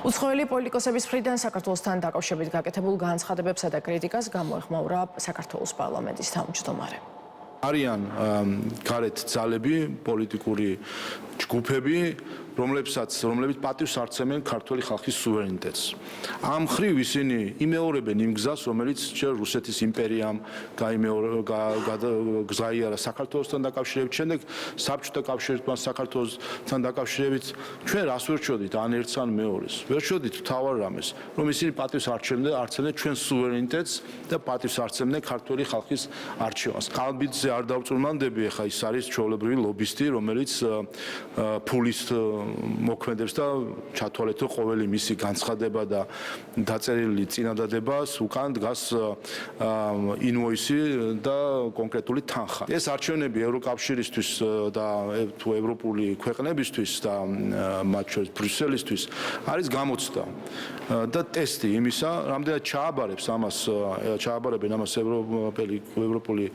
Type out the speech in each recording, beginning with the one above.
უცხოელი პოლიტიკოსების მხრიდან საქართველოსთან დაკავშირებით გაკეთებულ განცხადებებსა და კრიტიკას გამოეხმაურა საქართველოს პარლამენტის თავმჯდომარე. არიან გარეთ ძალები, პოლიტიკური ჯგუფები, რომლებიც პატივს არცემენ ქართული ხალხის სუვერენიტეტს. ამ მხრივ ისინი იმეორებენ იმ გზას, რომელიც ჯერ რუსეთის იმპერიამ გაიარა საქართველოსთან დაკავშირებით, შემდეგ საბჭოთა კავშირთან საქართველოსთან დაკავშირებით, ჩვენ რას ვერ ვწოდით ან ერთს ან მეორეს. ვერ ვწოდით თავარ რამეს, რომ ისინი პატივს არცემდნენ ჩვენ სუვერენიტეტს და პატივს არცემდნენ ქართული ხალხის არჩევანს. ყალბიძე არ დავწურმანდები, ახლა ის არის ჩვეულებრივი ლობისტი, რომელიც ფულის მოქმედებს და ჩათვალეთ, რომ ყოველი მისი განცხადება და დაწერილი წინადადებას უკან დგას ინვოისი და კონკრეტული თანხა. ეს არჩევნები ევროკავშირისთვის და თუ ევროპული ქვეყნებისთვის და მათ შორის ბრიუსელისთვის არის გამოცდა და ტესტი იმისა, რამდენად ჩააბარებენ ამას ევროპული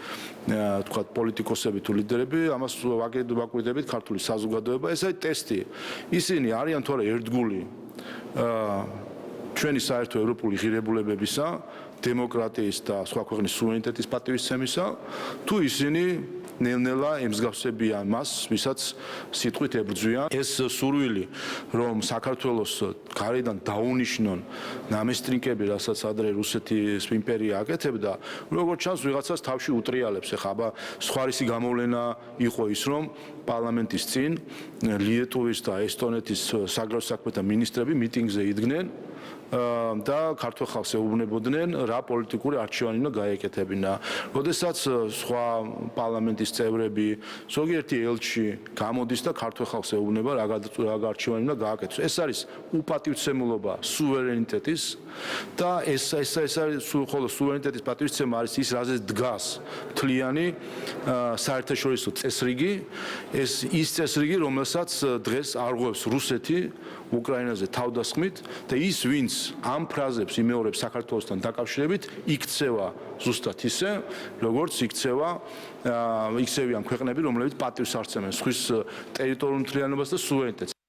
თქვა პოლიტიკოსები თუ ლიდერები, ამას ვაკვირდებით ქართული საზოგადოება. ეს არის ტესტი. ისინი არიან თუ არა ერთგული ჩვენი საერთო ევროპული ღირებულებებისა, დემოკრატიის და სხვა ქვეყნის სუვერენიტეტის პატივისცემისა, თუ ისინი ნელ-ნელა ემსგავსებიან მას, ვისაც სიტყვით ებრძვიან. ეს სურვილი, რომ საქართველოს გარედან დაუნიშნონ ნამესტრინკები, რასაც ადრე რუსეთის იმპერია აკეთებდა, როგორც ჩანს, ვიღაცას თავში უტრიალებს. ეხლა სხვა რისი გამოვლენა იყო ის, რომ პარლამენტის წინ ლიეტუვის და ესტონეთის საგარეო საქმეთა მინისტრები მიტინგზე იდგნენ და ქართულ ხალხს ეუბნებოდნენ, რა პოლიტიკური არჩევანი უნდა გაეკეთებინა. როდესაც სხვა პარლამენტის წევრები, ზოგიერთი ელჩი გამოდის და ქართულ ხალხს ეუბნება, რა არჩევანი უნდა გააკეთოს. ეს არის უპატივცემულობა სუვერენიტეტის და ეს არის ხოლო სუვერენიტეტის პატივისცემა არის ის, რაზეც დგას მთლიანი საერთაშორისო წესრიგი, ის წესრიგი, რომელსაც დღეს არღვევს რუსეთი უკრაინაზე თავდასხმით და ის ვინც ამ ფრაზებს იმეორებს საქართველოსთან დაკავშირებით, იქცევა ზუსტად ისე, როგორც იქცევიან ქვეყნები, რომლებიც პატივს არცემენ სხვის ტერიტორიულ მთლიანობას და სუვერენიტეტს.